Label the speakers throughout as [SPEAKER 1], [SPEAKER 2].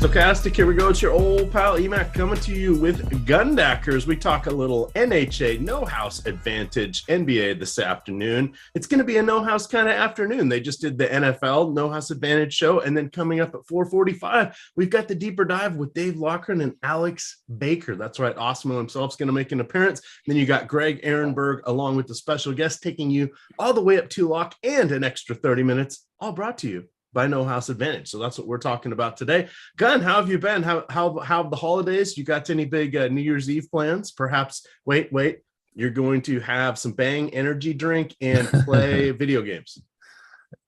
[SPEAKER 1] Stokastic, here we go. It's your old pal EMac coming to you with Gundackers. We talk a little NHA, no house advantage, NBA this afternoon. It's going to be a no house kind of afternoon. They just did the NFL no house advantage show. And then coming up at 4:45, we've got the deeper dive with Dave Loughran and Alex Baker. That's right. Osmo himself is going to make an appearance. Then you got Greg Ehrenberg along with the special guest taking you all the way up to lock and an extra 30 minutes, all brought to you by No House Advantage. So that's what we're talking about today. Gun, how have you been? How have the holidays? You got any big New Year's Eve plans? Perhaps, wait, you're going to have some Bang energy drink and play video games.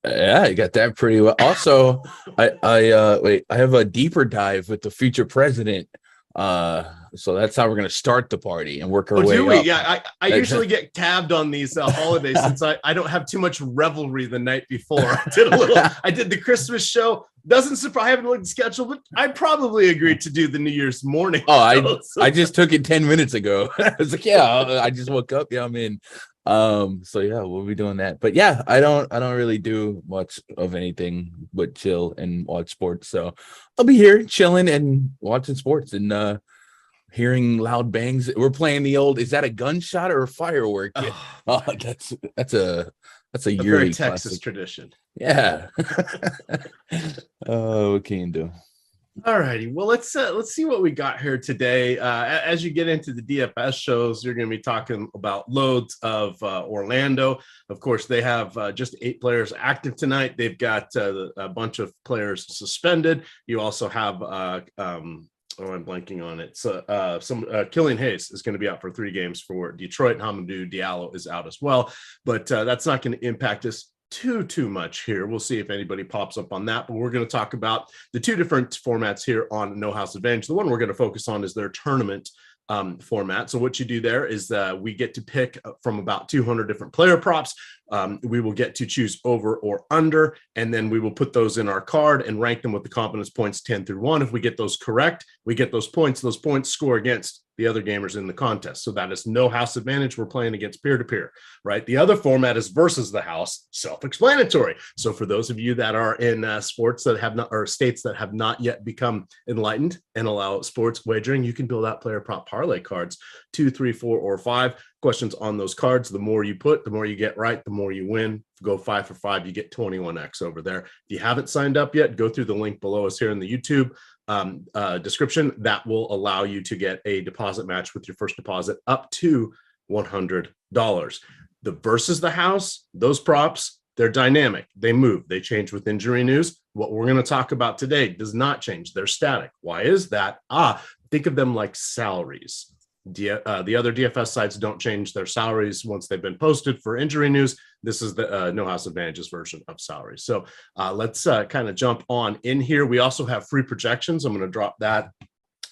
[SPEAKER 2] Yeah, you got that pretty well. Also, I have a deeper dive with the future president. So that's how we're going to start the party and work our way up.
[SPEAKER 1] Yeah, I usually get tabbed on these holidays since I don't have too much revelry the night before. I did the Christmas show. Doesn't surprise. I haven't looked at the schedule, but I probably agreed to do the New Year's morning.
[SPEAKER 2] Oh, I just took it 10 minutes ago. I was like, yeah, I just woke up. Yeah, I'm in. So yeah, we'll be doing that. But yeah, I don't really do much of anything but chill and watch sports. So I'll be here chilling and watching sports and hearing loud bangs. We're playing the old, is that a gunshot or a firework? Oh, that's a
[SPEAKER 1] very Texas classic tradition.
[SPEAKER 2] Yeah. What can you do?
[SPEAKER 1] All righty. Well, let's see what we got here today. As you get into the DFS shows, you're going to be talking about loads of Orlando. Of course, they have just 8 players active tonight. They've got a bunch of players suspended. You also have I'm blanking on it. So Killian Hayes is going to be out for 3 games for Detroit. Hamidou Diallo is out as well, but that's not going to impact us too much here. We'll see if anybody pops up on that, but we're going to talk about the 2 different formats here on No House Advantage. The one we're going to focus on is their tournament format. So what you do there is we get to pick from about 200 different player props. We will get to choose over or under, and then we will put those in our card and rank them with the confidence points 10 through 1. If we get those correct, we get those points. Those points score against the other gamers in the contest. So that is no house advantage. We're playing against peer-to-peer, right? The other format is versus the house, self-explanatory. So for those of you that are in sports that have not, or states that have not yet become enlightened and allow sports wagering, you can build out player prop parlay cards, 2, 3, 4, or 5 questions on those cards. The more you put, the more you get right, the more you win. Go 5 for 5, you get 21x over there. If you haven't signed up yet, go through the link below us here in the YouTube description. That will allow you to get a deposit match with your first deposit up to $100. The versus the house, those props, they're dynamic. They move. They change with injury news. What we're going to talk about today does not change. They're static. Why is that? Think of them like salaries. The other DFS sites don't change their salaries once they've been posted for injury news. This is the No House Advantages version of salaries. So let's kind of jump on in here. We also have free projections. I'm going to drop that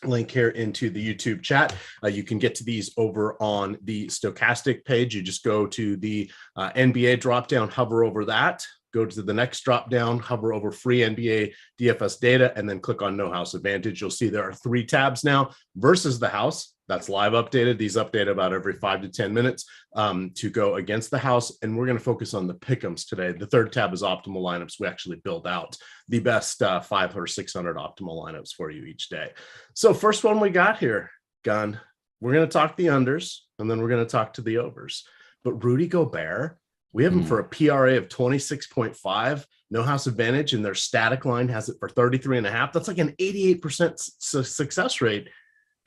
[SPEAKER 1] link here into the YouTube chat. You can get to these over on the Stokastic page. You just go to the NBA dropdown, hover over that. Go to the next drop down, hover over free NBA DFS data, and then click on No House Advantage. You'll see there are 3 tabs now. Versus the house, that's live updated. These update about every 5 to 10 minutes to go against the house. And we're going to focus on the pick'ems today. The 3rd tab is optimal lineups. We actually build out the best 500 or 600 optimal lineups for you each day. So first one we got here, Gun, we're going to talk the unders, and then we're going to talk to the overs. But Rudy Gobert, we have him for a PRA of 26.5. No House Advantage, and their static line has it for 33.5. That's like an 88% success rate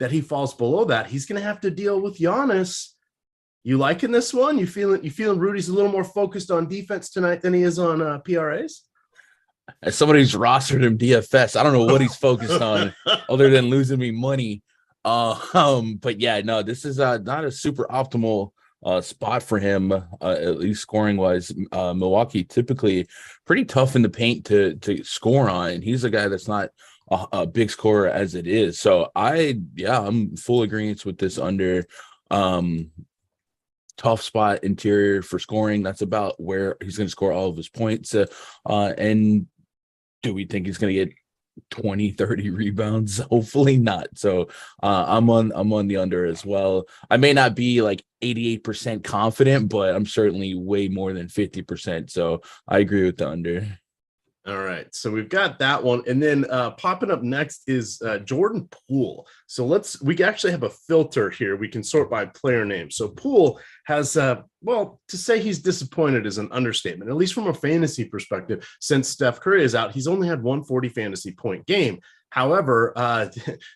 [SPEAKER 1] that he falls below that. He's going to have to deal with Giannis. You liking this one? You feeling Rudy's a little more focused on defense tonight than he is on PRAs?
[SPEAKER 2] As somebody who's rostered him DFS, I don't know what he's focused on other than losing me money. But yeah, no, this is not a super optimal spot for him, at least scoring wise. Milwaukee typically pretty tough in the paint to score on, and he's a guy that's not a big scorer as it is. So I'm full agreement with this under. Tough spot interior for scoring. That's about where he's going to score all of his points. And do we think he's going to get 20, 30 rebounds? Hopefully not. So I'm on the under as well. I may not be like 88% confident, but I'm certainly way more than 50%. So I agree with the under.
[SPEAKER 1] All right, so we've got that one, and then popping up next is Jordan Poole. So we actually have a filter here. We can sort by player name. So Poole has, well, to say he's disappointed is an understatement, at least from a fantasy perspective. Since Steph Curry is out, he's only had 140 fantasy point game. However,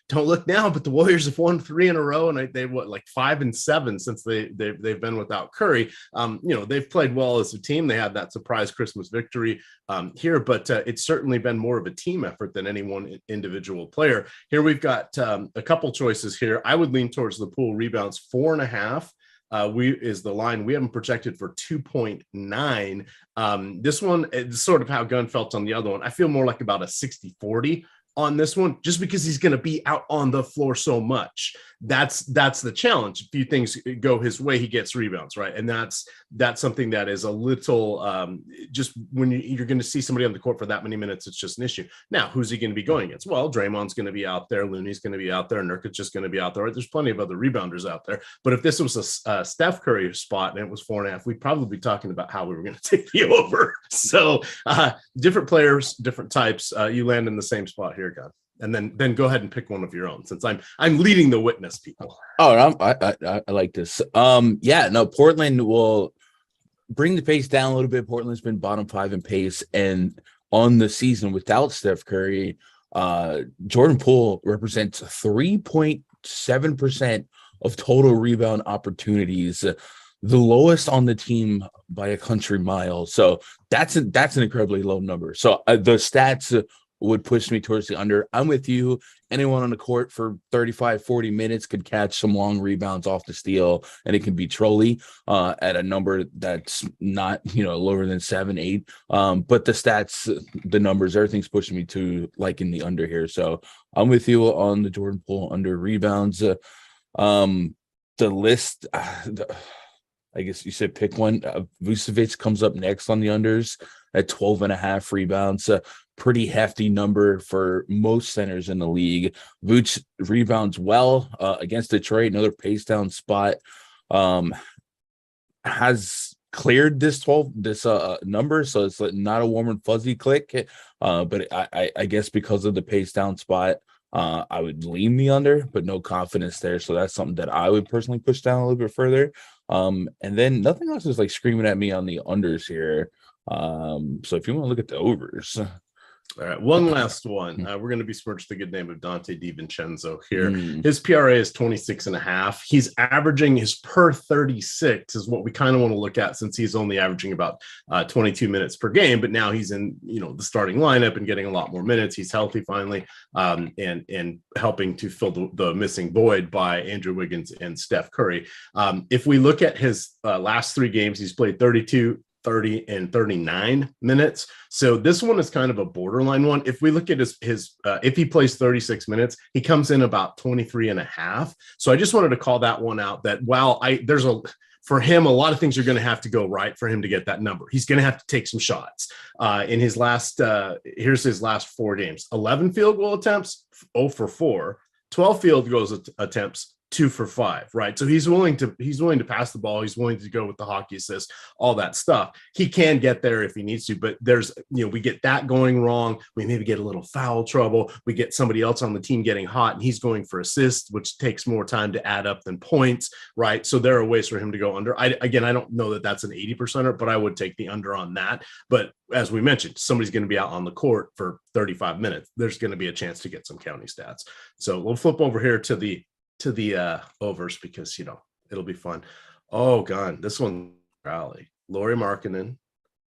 [SPEAKER 1] don't look now, but the Warriors have won 3 in a row, and they like 5 and 7 since they've been without Curry. They've played well as a team. They had that surprise Christmas victory here, but it's certainly been more of a team effort than any one individual player. Here we've got a couple choices here. I would lean towards the Poole rebounds 4.5. Is the line we haven't projected for 2.9. This one is sort of how Gunn felt on the other one. I feel more like about a 60-40 on this one, just because he's going to be out on the floor so much. That's the challenge. A few things go his way, he gets rebounds, right? And that's something that is a little just when you're going to see somebody on the court for that many minutes, it's just an issue. Now, who's he going to be going against? Well, Draymond's going to be out there, Looney's going to be out there, Nurkic's just going to be out there. There's plenty of other rebounders out there. But if this was a Steph Curry spot and it was 4.5, we'd probably be talking about how we were going to take the over. So different players, different types. You land in the same spot here, God. And then go ahead and pick one of your own, since I'm leading the witness, people.
[SPEAKER 2] Oh, I like this. Portland will bring the pace down a little bit. Portland's been bottom 5 in pace, and on the season without Steph Curry, Jordan Poole represents 3.7% of total rebound opportunities, the lowest on the team by a country mile. So that's an incredibly low number. So the stats would push me towards the under. I'm with you. Anyone on the court for 35, 40 minutes could catch some long rebounds off the steal, and it can be Trolley at a number that's not, lower than 7, 8. But the stats, the numbers, everything's pushing me to like in the under here. So I'm with you on the Jordan Poole under rebounds. The list, I guess you said pick one. Vucevic comes up next on the unders at 12.5 rebounds. Pretty hefty number for most centers in the league. Vooch rebounds well against Detroit, another pace down spot. Has cleared this number, so it's not a warm and fuzzy click. But I guess because of the pace down spot, I would lean the under, but no confidence there. So that's something that I would personally push down a little bit further. And then nothing else is like screaming at me on the unders here. So if you want to look at the overs.
[SPEAKER 1] All right, one last one. We're going to besmirch the good name of Dante DiVincenzo here. His PRA is 26.5. He's averaging his per 36 is what we kind of want to look at, since he's only averaging about 22 minutes per game. But now he's in, the starting lineup and getting a lot more minutes. He's healthy finally, and helping to fill the missing void by Andrew Wiggins and Steph Curry. If we look at his last 3 games, he's played 32, 30 and 39 minutes. So this one is kind of a borderline one. If we look at his if he plays 36 minutes, he comes in about 23.5. So I just wanted to call that one out, that for him, a lot of things are going to have to go right for him to get that number. He's going to have to take some shots. In his here's his last 4 games: 11 field goal attempts, 0 for 4, 12 field goals attempts, 2 for 5, right? So he's willing to pass the ball. He's willing to go with the hockey assist, all that stuff. He can get there if he needs to, but there's, we get that going wrong. We maybe get a little foul trouble. We get somebody else on the team getting hot and he's going for assists, which takes more time to add up than points, right? So there are ways for him to go under. I don't know that that's an 80%er, but I would take the under on that. But as we mentioned, somebody's going to be out on the court for 35 minutes. There's going to be a chance to get some county stats. So we'll flip over here to the overs, because it'll be fun. Oh god, this one rally. Lauri Markkanen,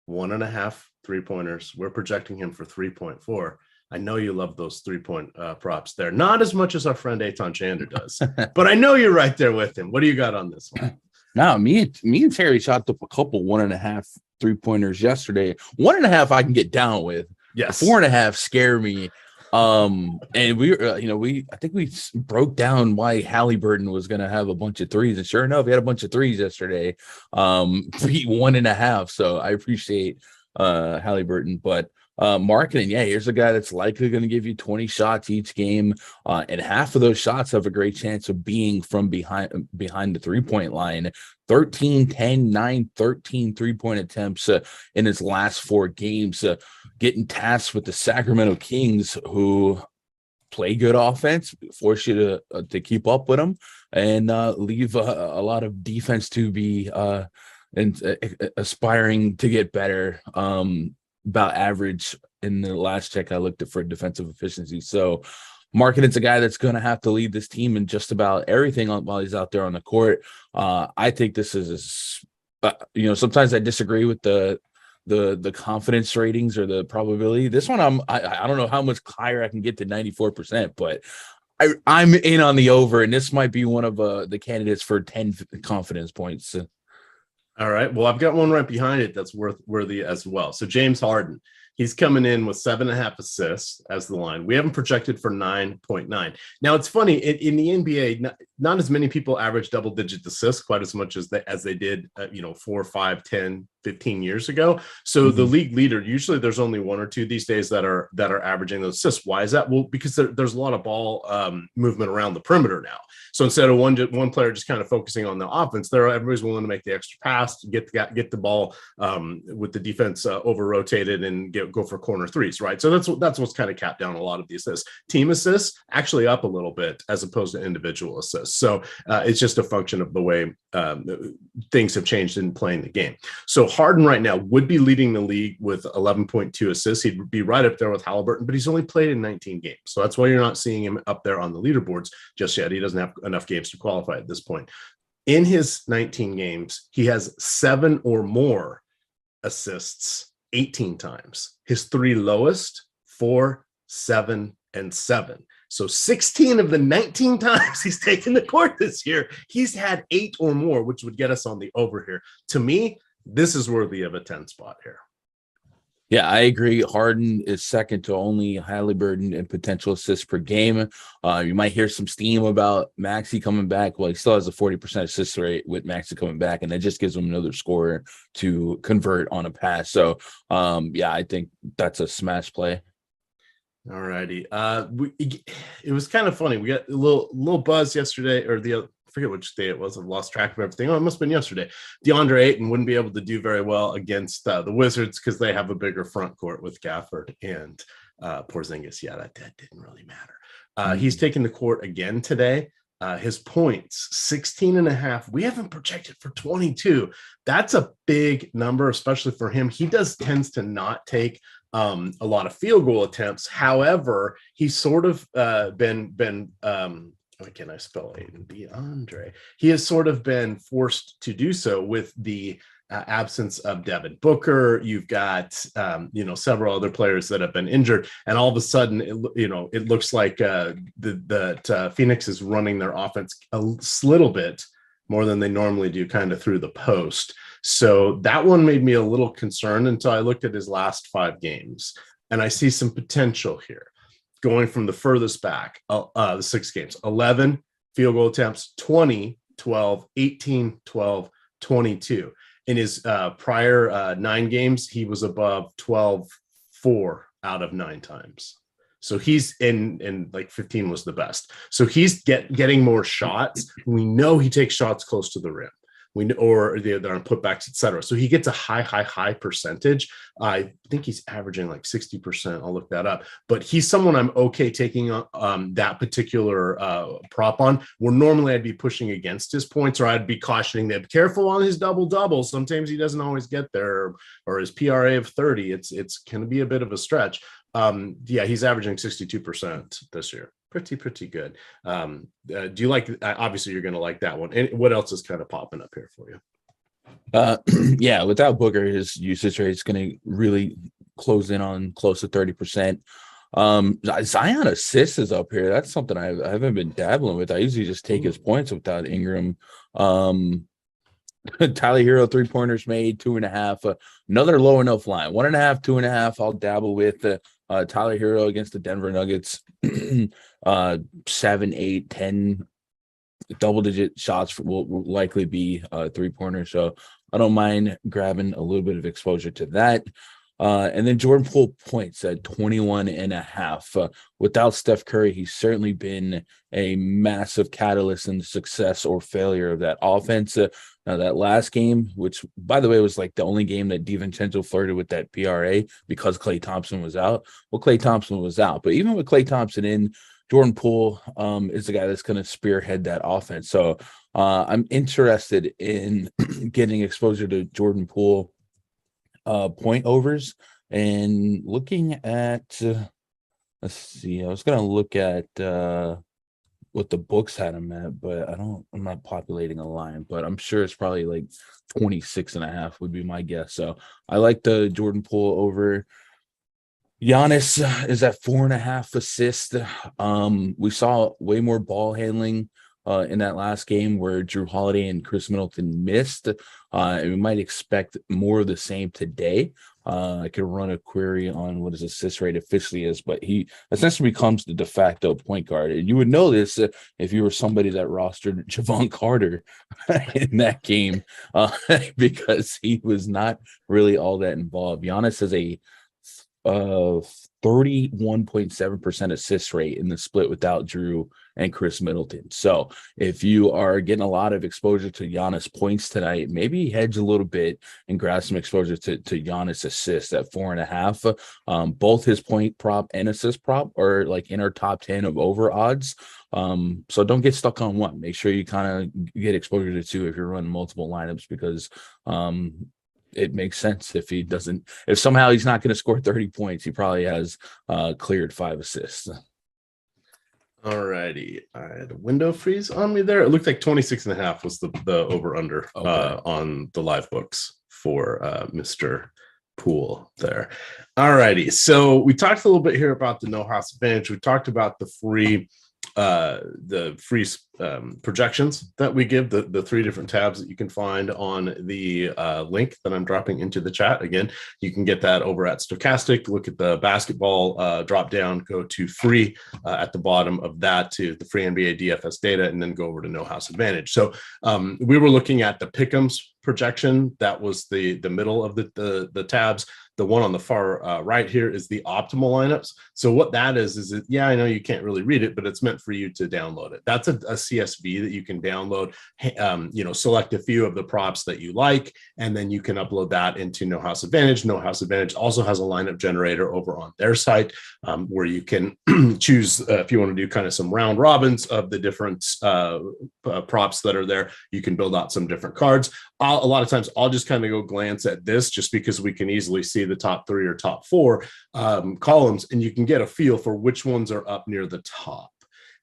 [SPEAKER 1] 1.5 3-pointers. We're projecting him for 3.4. I know you love those 3-point props there, not as much as our friend Eitan Chander does, but I know you're right there with him. What do you got on this one?
[SPEAKER 2] No, me and Terry shot up a couple 1.5 3-pointers yesterday. 1.5 I can get down with.
[SPEAKER 1] Yes,
[SPEAKER 2] 4.5 scare me. And I think we broke down why Halliburton was going to have a bunch of threes, and sure enough, he had a bunch of threes yesterday. Beat 1.5. So I appreciate Halliburton, but Marketing, yeah, here's a guy that's likely going to give you 20 shots each game, and half of those shots have a great chance of being from behind the 3-point line. 13, 10, 9, 13 3-point attempts in his last 4 games, getting tasked with the Sacramento Kings, who play good offense, force you to keep up with them, and leave a lot of defense to be aspiring to get better. About average in the last check I looked at for defensive efficiency. So Markkanen's a guy that's going to have to lead this team in just about everything while he's out there on the court. I think this is, sometimes I disagree with the confidence ratings or the probability. This one, I don't know how much higher I can get to 94%, but I'm in on the over, and this might be one of the candidates for 10 confidence points.
[SPEAKER 1] All right. Well, I've got one right behind it that's worthy as well. So James Harden, he's coming in with 7.5 assists as the line. We haven't projected for 9.9. Now, it's funny, in the NBA, not as many people average double-digit assists quite as much as they did, 4, 5, 10, 15 years ago. So the league leader, usually there's only 1 or 2 these days that are averaging those assists. Why is that? Well, because there's a lot of ball movement around the perimeter now. So instead of one player just kind of focusing on the offense, everybody's willing to make the extra pass, get the ball with the defense over rotated and go for corner threes, right? So that's what's kind of capped down a lot of the assists. Team assists actually up a little bit as opposed to individual assists. So it's just a function of the way things have changed in playing the game. So Harden right now would be leading the league with 11.2 assists. He'd be right up there with Halliburton, but he's only played in 19 games. So that's why you're not seeing him up there on the leaderboards just yet. He doesn't have enough games to qualify at this point. In his 19 games, he has 7 or more assists 18 times. His 3 lowest, 4, 7, and 7. So 16 of the 19 times he's taken the court this year, he's had 8 or more, which would get us on the over here. To me, this is worthy of a 10 spot here.
[SPEAKER 2] Yeah, I agree. Harden is second to only Halliburton in potential assists per game. You might hear some steam about Maxey coming back. Well, he still has a 40% assist rate with Maxey coming back, and that just gives him another scorer to convert on a pass. So, I think that's a smash play.
[SPEAKER 1] All righty. It was kind of funny. We got a little buzz yesterday, or I forget which day it was. I've lost track of everything. Oh, it must have been yesterday. DeAndre Ayton wouldn't be able to do very well against the Wizards because they have a bigger front court with Gafford and Porzingis. Yeah, that didn't really matter. He's taking the court again today. His points, 16.5. We haven't projected for 22. That's a big number, especially for him. He tends to not take a lot of field goal attempts. However, he's sort of been why can't I spell Aiden? DeAndre. He has sort of been forced to do so with the absence of Devin Booker. You've got several other players that have been injured, and all of a sudden, it looks like that Phoenix is running their offense a little bit more than they normally do, kind of through the post. So that one made me a little concerned until I looked at his last 5 games, and I see some potential here. Going from the furthest back, the 6 games, 11 field goal attempts, 20, 12, 18, 12, 22. In his prior 9 games, he was above 12, 4 out of 9 times. So he's in like 15 was the best. So he's getting more shots. We know he takes shots close to the rim. Or they're on putbacks, etc. So he gets a high percentage. I think he's averaging like 60%. I'll look that up. But he's someone I'm okay taking that particular prop on. Where normally I'd be pushing against his points, or I'd be cautioning them, careful on his double-double. Sometimes he doesn't always get there, or his PRA of 30. It's going to be a bit of a stretch. He's averaging 62% this year. Pretty good. Do you like, obviously you're going to like that one. And what else is kind of popping up here for you?
[SPEAKER 2] Without Booker, his usage rate is going to really close to 30%. Zion assists is up here. That's something I haven't been dabbling with. I usually just take his points without Ingram. Tyler Hero 3-pointers made 2.5. Another low enough line, 1.5, 2.5. I'll dabble with Tyler Hero against the Denver Nuggets. 7, 8, 10 double-digit shots will likely be 3-pointers. So I don't mind grabbing a little bit of exposure to that. And then Jordan Poole points at 21.5. Without Steph Curry, he's certainly been a massive catalyst in the success or failure of that offense. Now, that last game, which, by the way, was like the only game that DiVincenzo flirted with that PRA because Klay Thompson was out. Well, Klay Thompson was out. But even with Klay Thompson in, Jordan Poole is the guy that's going to spearhead that offense. So I'm interested in getting exposure to Jordan Poole point overs and looking at let's see, I was gonna look at what the books had him at, but I'm not populating a line, but I'm sure it's probably like 26.5 would be my guess. So I like the Jordan Poole over. Giannis is at 4.5 assists. We saw way more ball handling in that last game where Drew Holiday and Chris Middleton missed. And we might expect more of the same today. I could run a query on what his assist rate officially is, but he essentially becomes the de facto point guard. And you would know this if you were somebody that rostered Javon Carter in that game because he was not really all that involved. Giannis has a 31.7% assist rate in the split without Drew and Chris Middleton. So if you are getting a lot of exposure to Giannis points tonight, maybe hedge a little bit and grab some exposure to Giannis assists at 4.5. Both his point prop and assist prop are like in our top 10 of over odds. So don't get stuck on one. Make sure you kind of get exposure to two if you're running multiple lineups, because it makes sense if somehow he's not going to score 30 points, he probably has cleared 5 assists.
[SPEAKER 1] All righty. I had a window freeze on me there. It looked like 26.5 was the over under on the live books for Mr. Poole there. All righty. So we talked a little bit here about the no house advantage. We talked about the free projections that we give, the 3 different tabs that you can find on the link that I'm dropping into the chat. Again, you can get that over at Stokastic. Look at the basketball drop down, go to free at the bottom of that to the free NBA DFS data, and then go over to no house advantage. So we were looking at the pick'ems projection. That was the middle of the tabs. The one on the far right here is the optimal lineups. So what that is I know you can't really read it, but it's meant for you to download it. That's a CSV that you can download, select a few of the props that you like, and then you can upload that into No House Advantage. No House Advantage also has a lineup generator over on their site where you can choose if you want to do kind of some round robins of the different props that are there. You can build out some different cards. A lot of times I'll just kind of go glance at this just because we can easily see the top 3 or top 4 columns, and you can get a feel for which ones are up near the top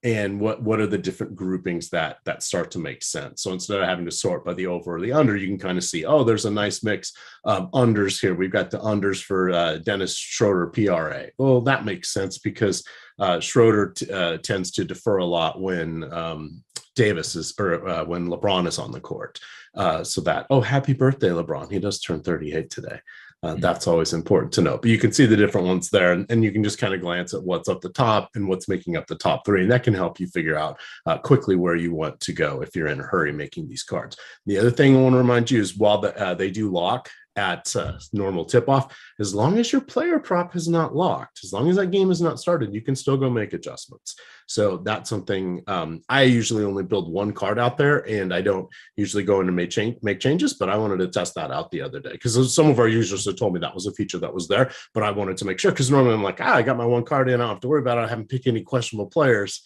[SPEAKER 1] and what are the different groupings that start to make sense. So instead of having to sort by the over or the under, you can kind of see, oh, there's a nice mix of unders here. We've got the unders for Dennis Schroeder PRA. Well, that makes sense because Schroeder tends to defer a lot when Davis is when LeBron is on the court. Happy birthday, LeBron. He does turn 38 today. That's always important to know. But you can see the different ones there, and you can just kind of glance at what's up the top and what's making up the top 3. And that can help you figure out quickly where you want to go if you're in a hurry making these cards. The other thing I want to remind you is while they do lock at normal tip-off, as long as your player prop is not locked, as long as that game is not started, you can still go make adjustments. So that's something I usually only build 1 card out there, and I don't usually go in and make changes, but I wanted to test that out the other day because some of our users have told me that was a feature that was there, but I wanted to make sure, because normally I'm like, I got my 1 card in, I don't have to worry about it. I haven't picked any questionable players.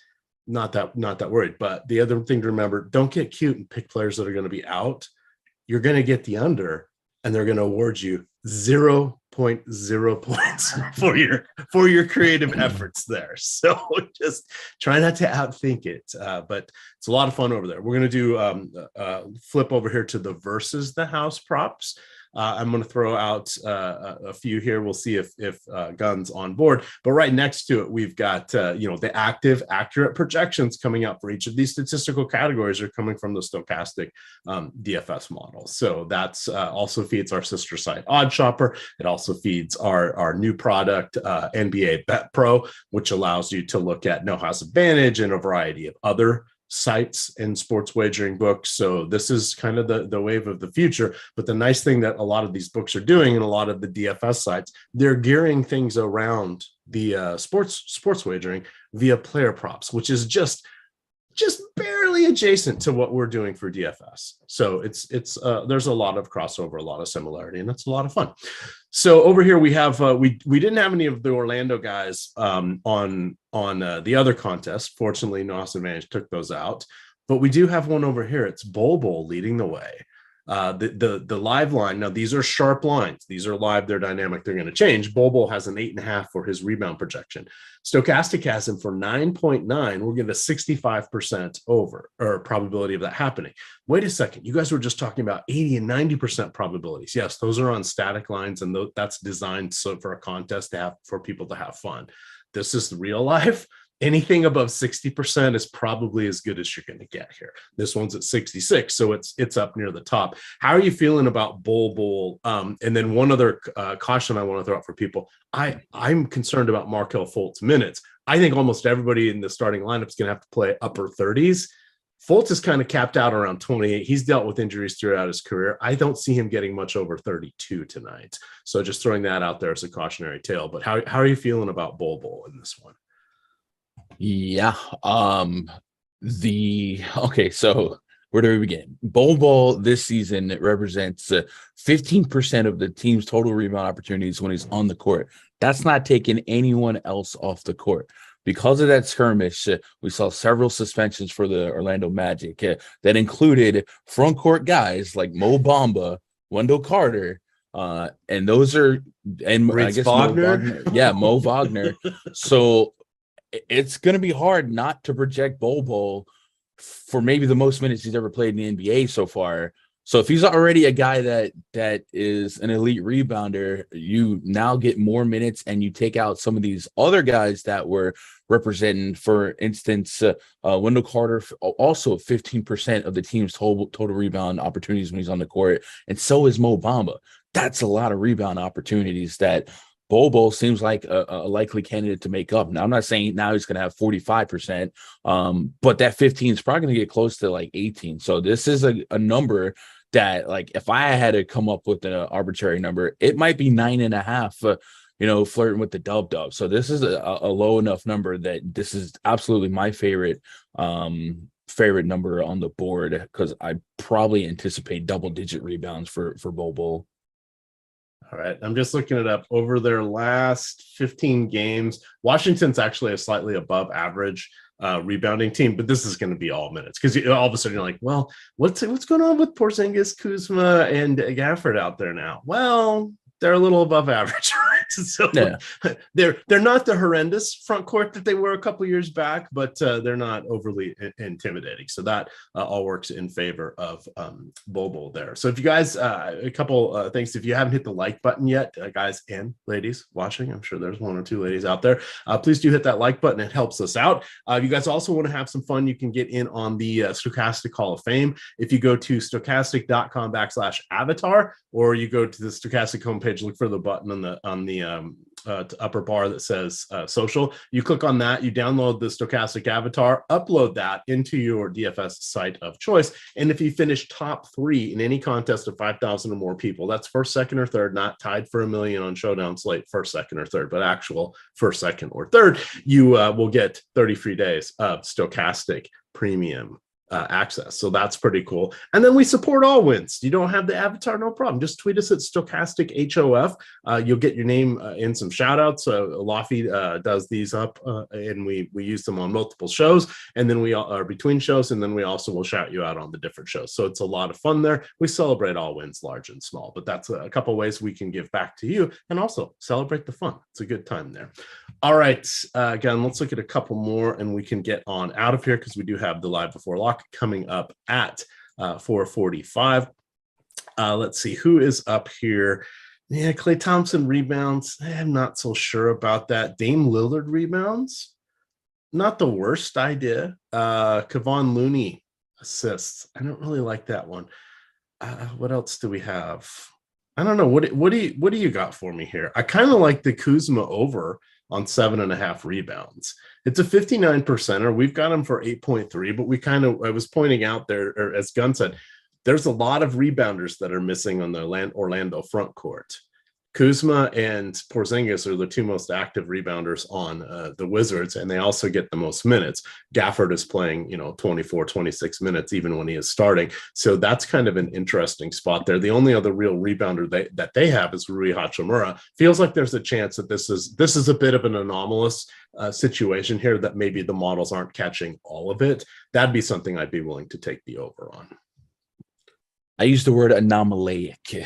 [SPEAKER 1] Not that worried. But the other thing to remember, don't get cute and pick players that are going to be out. You're going to get the under, and they're going to award you 0.0 points for your creative efforts there. So just try not to outthink it. But it's a lot of fun over there. We're going to do flip over here to the versus the house props. I'm going to throw out a few here. We'll see if Gun's on board. But right next to it, we've got the active, accurate projections coming out for each of these statistical categories are coming from the Stokastic DFS model. So that's also feeds our sister site, Odd Shopper. It also feeds our new product, NBA Bet Pro, which allows you to look at No House Advantage and a variety of other sites and sports wagering books. So this is kind of the wave of the future. But the nice thing that a lot of these books are doing, and a lot of the DFS sites, they're gearing things around the sports wagering via player props, which is just barely adjacent to what we're doing for DFS. So it's there's a lot of crossover, a lot of similarity, and it's a lot of fun. So over here we have we didn't have any of the Orlando guys on the other contest. Fortunately, NOS Advantage took those out, but we do have one over here. It's Bowl leading the way. The live line, now these are sharp lines. These are live, they're dynamic, they're going to change. Bobo has an 8.5 for his rebound projection. Stokastic has him for 9.9. We'll get a 65% over, or probability of that happening. Wait a second, you guys were just talking about 80 and 90% probabilities. Yes, those are on static lines, and that's designed for a contest to have, for people to have fun. This is real life. Anything above 60% is probably as good as you're going to get here. This one's at 66, so it's up near the top. How are you feeling about Bowl? And then one other caution I want to throw out for people. I'm concerned about Markelle Fultz minutes. I think almost everybody in the starting lineup is going to have to play upper 30s. Fultz is kind of capped out around 28. He's dealt with injuries throughout his career. I don't see him getting much over 32 tonight. So just throwing that out there as a cautionary tale. But how are you feeling about Bowl in this one?
[SPEAKER 2] Yeah. So where do we begin? Bowl this season represents 15% of the team's total rebound opportunities when he's on the court. That's not taking anyone else off the court. Because of that skirmish, we saw several suspensions for the Orlando Magic that included front court guys like Mo Bamba, Wendell Carter, and those are, and
[SPEAKER 1] Ritz, I guess Wagner.
[SPEAKER 2] Mo Wagner. So it's going to be hard not to project Bowl for maybe the most minutes he's ever played in the NBA so far. So if he's already a guy that is an elite rebounder, you now get more minutes, and you take out some of these other guys that were representing, for instance, Wendell Carter, also 15% of the team's total rebound opportunities when he's on the court. And so is Mo Bamba. That's a lot of rebound opportunities that Bowl seems like a likely candidate to make up. Now, I'm not saying now he's going to have 45%, but that 15 is probably going to get close to like 18. So this is a number that, like, if I had to come up with an arbitrary number, it might be 9.5, flirting with the dub. So this is a low enough number that this is absolutely my favorite number on the board, because I probably anticipate double-digit rebounds for Bowl.
[SPEAKER 1] All right, I'm just looking it up. Over their last 15 games, Washington's actually a slightly above average rebounding team, but this is going to be all minutes, because all of a sudden you're like, well, what's going on with Porzingis, Kuzma, and Gafford out there now? Well, they're a little above average, right? So yeah. They're not the horrendous front court that they were a couple years back, but they're not overly intimidating. So that all works in favor of Bowl there. So if you guys, a couple things, if you haven't hit the like button yet, guys and ladies watching, I'm sure there's one or two ladies out there, please do hit that like button. It helps us out. If you guys also want to have some fun, you can get in on the Stokastic Hall of Fame. If you go to stokastic.com/avatar, or you go to the Stokastic homepage, look for the button on the upper bar that says social. You click on that, you download the Stokastic avatar, upload that into your DFS site of choice, and if you finish top 3 in any contest of 5,000 or more people, that's first, second, or third, not tied for $1 million on Showdown Slate, first, second, or third, but actual first, second, or third, you will get 30 free days of Stokastic premium access. So that's pretty cool. And then we support all wins. You don't have the avatar, no problem. Just tweet us at Stokastic HOF. You'll get your name in some shout outs. Laffy does these up and we use them on multiple shows, and then we are between shows, and then we also will shout you out on the different shows. So it's a lot of fun there. We celebrate all wins, large and small, but that's a couple ways we can give back to you and also celebrate the fun. It's a good time there. All right, again, let's look at a couple more and we can get on out of here, because we do have the live before lock coming up at 4:45. Let's see who is up here. Yeah, Klay Thompson rebounds. I'm not so sure about that. Dame Lillard rebounds, not the worst idea. Kevon Looney assists. I don't really like that one. What else do we have? I don't know. What do you got for me here? I kind of like the Kuzma over. on 7.5 rebounds. It's a 59%er. We've got him for 8.3, but I was pointing out there, or as Gunn said, there's a lot of rebounders that are missing on the Orlando front court. Kuzma and Porzingis are the two most active rebounders on the Wizards, and they also get the most minutes. Gafford is playing, 24, 26 minutes, even when he is starting. So that's kind of an interesting spot there. The only other real rebounder that they have is Rui Hachimura. Feels like there's a chance that this is a bit of an anomalous situation here, that maybe the models aren't catching all of it. That'd be something I'd be willing to take the over on.
[SPEAKER 2] I use the word anomalic.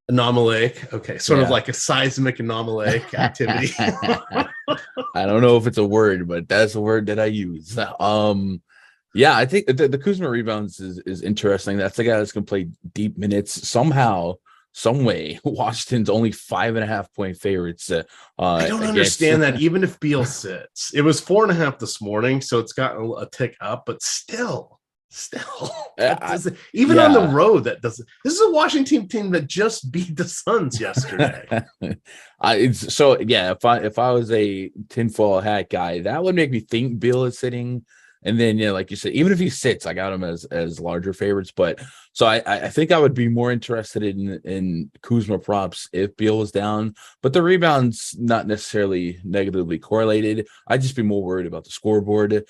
[SPEAKER 1] Anomalic. Okay. Sort of like a seismic anomalic activity.
[SPEAKER 2] I don't know if it's a word, but that's a word that I use. I think the Kuzma rebounds is interesting. That's the guy that's going to play deep minutes somehow, some way. Washington's only 5.5 point favorites.
[SPEAKER 1] I don't understand that. Even if Beal sits, it was 4.5 this morning, so it's got a tick up, but still, even on the road, that doesn't. This is a Washington team that just beat the Suns yesterday.
[SPEAKER 2] If I was a tinfoil hat guy, that would make me think Beal is sitting. And then, like you said, even if he sits, I got him as larger favorites. But so I think I would be more interested in Kuzma props if Beal was down. But the rebounds not necessarily negatively correlated. I'd just be more worried about the scoreboard.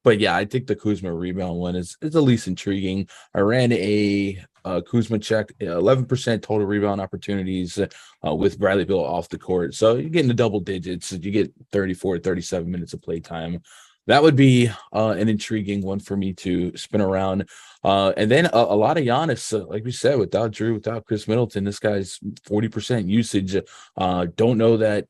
[SPEAKER 2] But yeah, I think the Kuzma rebound one is the least intriguing. I ran a Kuzma check, 11% total rebound opportunities with Bradley Beal off the court. So you're getting the double digits. You get 34, 37 minutes of play time. That would be an intriguing one for me to spin around. And then a lot of Giannis, like we said, without Drew, without Chris Middleton, this guy's 40% usage. Don't know that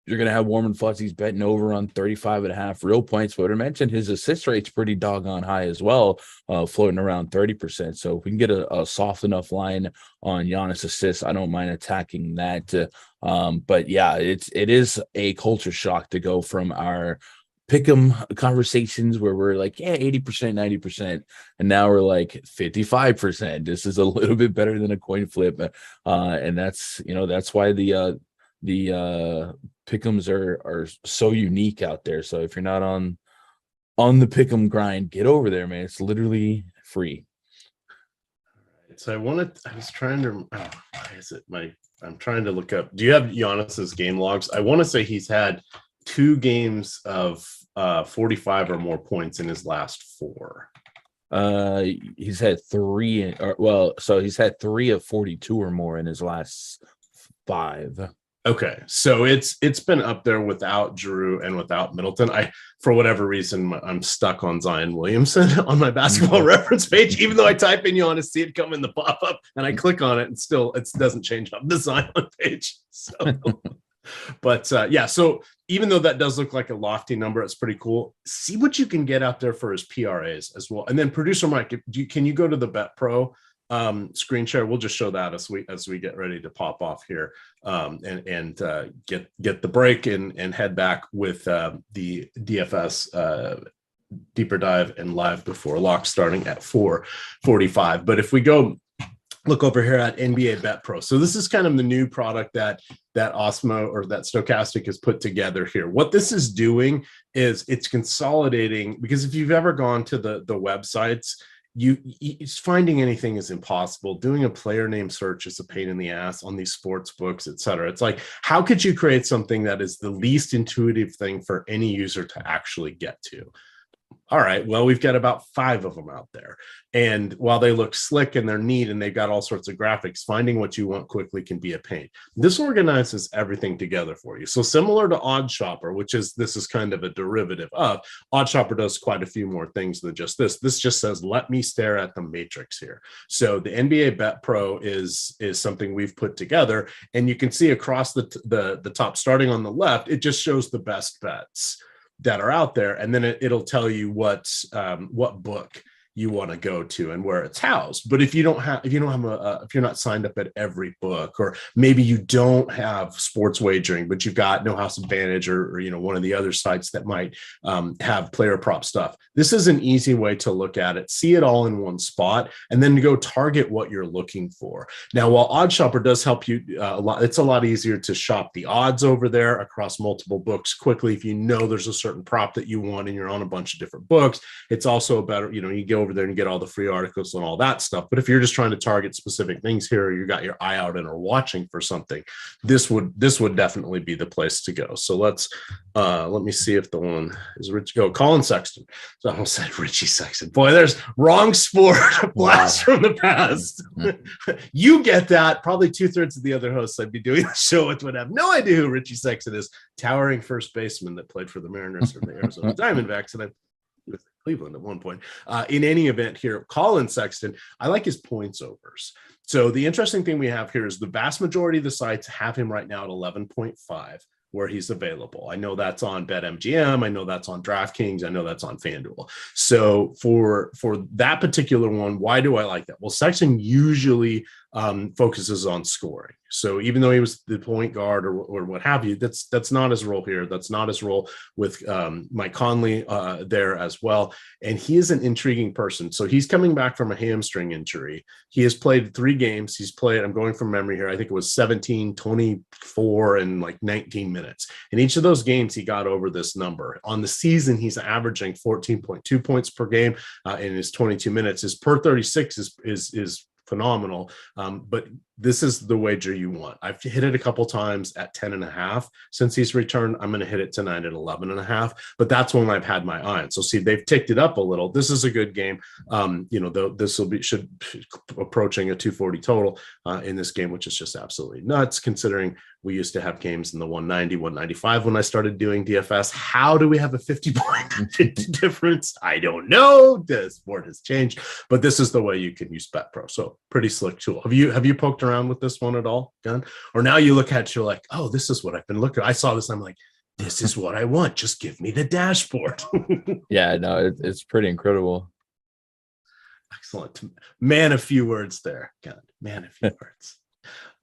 [SPEAKER 2] you're going to have warm and fuzzies betting over on 35.5 real points. But I mentioned his assist rate's pretty doggone high as well, floating around 30%. So if we can get a soft enough line on Giannis assists, I don't mind attacking that. But yeah, it is a culture shock to go from our pick'em conversations where we're like, 80%, 90%, and now we're like 55%. This is a little bit better than a coin flip, and that's why the pick'ems are so unique out there. So if you're not on the pick'em grind, get over there, man. It's literally free.
[SPEAKER 1] So I'm trying to look up. Do you have Giannis's game logs? I want to say he's had 2 games of 45 or more points in his last 4.
[SPEAKER 2] He's had 3, so he's had 3 of 42 or more in his last 5.
[SPEAKER 1] Okay, so it's been up there without Drew and without Middleton. For whatever reason, I'm stuck on Zion Williamson on my basketball reference page, even though I type in Giannis, see it come in the pop-up, and I click on it, and still it doesn't change up the Zion page. So, but so even though that does look like a lofty number, it's pretty cool. See what you can get out there for his PRAs as well. And then producer Mike, can you go to the Bet Pro screen share? We'll just show that as we get ready to pop off here, and get the break and head back with the DFS deeper dive and live before lock starting at 4:45. But if we go look over here at NBA Bet Pro, so this is kind of the new product that Osmo or that Stokastic has put together here. What this is doing is it's consolidating, because if you've ever gone to the websites, it's finding anything is impossible. Doing a player name search is a pain in the ass on these sports books, etc. It's like, how could you create something that is the least intuitive thing for any user to actually get to? All right, well, we've got about 5 of them out there. And while they look slick and they're neat and they've got all sorts of graphics, finding what you want quickly can be a pain. This organizes everything together for you. So similar to OddsShopper, this is kind of a derivative of, OddsShopper does quite a few more things than just this. This just says, let me stare at the matrix here. So the NBA Bet Pro is something we've put together, and you can see across the top, starting on the left, it just shows the best bets that are out there, and then it'll tell you what book you want to go to and where it's housed. But if you're not signed up at every book, or maybe you don't have sports wagering, but you've got No House Advantage or one of the other sites that might have player prop stuff, this is an easy way to look at it, see it all in one spot, and then to go target what you're looking for. Now, while OddsShopper does help you a lot, it's a lot easier to shop the odds over there across multiple books quickly. If you know there's a certain prop that you want and you're on a bunch of different books, it's also a better, you go over there and get all the free articles and all that stuff. But if you're just trying to target specific things here, or you got your eye out and are watching for something, this would definitely be the place to go. So let me see if the one is Rich. Go Colin Sexton. So I almost said Richie Sexton. Boy, there's wrong sport. Blast from the past. You get that. Probably 2/3 of the other hosts I'd be doing the show with would have no idea who Richie Sexton is. Towering first baseman that played for the Mariners and the Arizona Diamondbacks, and with Cleveland at one point. In any event here, Colin Sexton, I like his points overs. So the interesting thing we have here is the vast majority of the sites have him right now at 11.5 where he's available. I know that's on BetMGM. I know that's on DraftKings. I know that's on FanDuel. So for that particular one, why do I like that? Well, Sexton usually focuses on scoring. So even though he was the point guard or what have you, that's not his role here. That's not his role with Mike Conley there as well. And he is an intriguing person. So he's coming back from a hamstring injury. He has played 3 games. He's played, I'm going from memory here, I think it was 17, 24, and like 19 minutes. In each of those games, he got over this number. On the season, he's averaging 14.2 points per game in his 22 minutes. His per 36 is phenomenal. But this is the wager you want. I've hit it a couple times at 10.5 since he's returned. I'm going to hit it tonight at 11.5, but that's when I've had my eye on. So see, they've ticked it up a little. This is a good game. This should approaching a 240 total in this game, which is just absolutely nuts considering we used to have games in the 190, 195 when I started doing DFS. How do we have a 50-point difference? I don't know. The sport has changed, but this is the way you can use BetPro. So pretty slick tool. Have you poked around with this one at all, Gun? Or now you look at it, you're like, oh, this is what I've been looking at. I saw this. I'm like, this is what I want. Just give me the dashboard.
[SPEAKER 2] Yeah, no, it's pretty incredible.
[SPEAKER 1] Excellent. Man, a few words there, Gun. Man, a few words.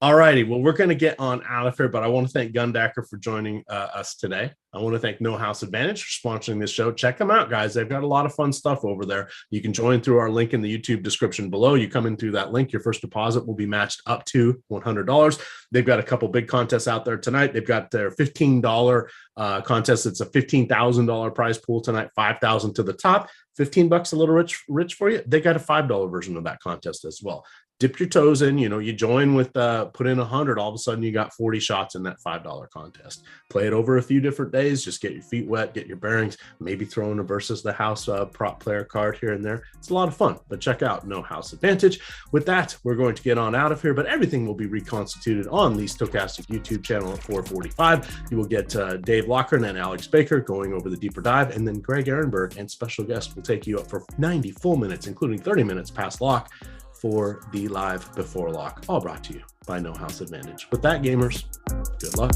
[SPEAKER 1] All righty. Well, we're going to get on out of here, but I want to thank Gundacker for joining us today. I want to thank No House Advantage for sponsoring this show. Check them out, guys. They've got a lot of fun stuff over there. You can join through our link in the YouTube description below. You come in through that link. Your first deposit will be matched up to $100. They've got a couple big contests out there tonight. They've got their $15 contest. It's a $15,000 prize pool tonight, $5,000 to the top. $15 a little rich for you. They got a $5 version of that contest as well. Dip your toes in, you join with, put in 100, all of a sudden you got 40 shots in that $5 contest. Play it over a few different days, just get your feet wet, get your bearings, maybe throw in a versus the house prop player card here and there. It's a lot of fun, but check out No House Advantage. With that, we're going to get on out of here, but everything will be reconstituted on the Stokastic YouTube channel at 4:45. You will get Dave Lochran and Alex Baker going over the deeper dive, and then Greg Ehrenberg and special guest will take you up for 90 full minutes, including 30 minutes past lock, for the live before lock, all brought to you by No House Advantage. With that, gamers, good luck.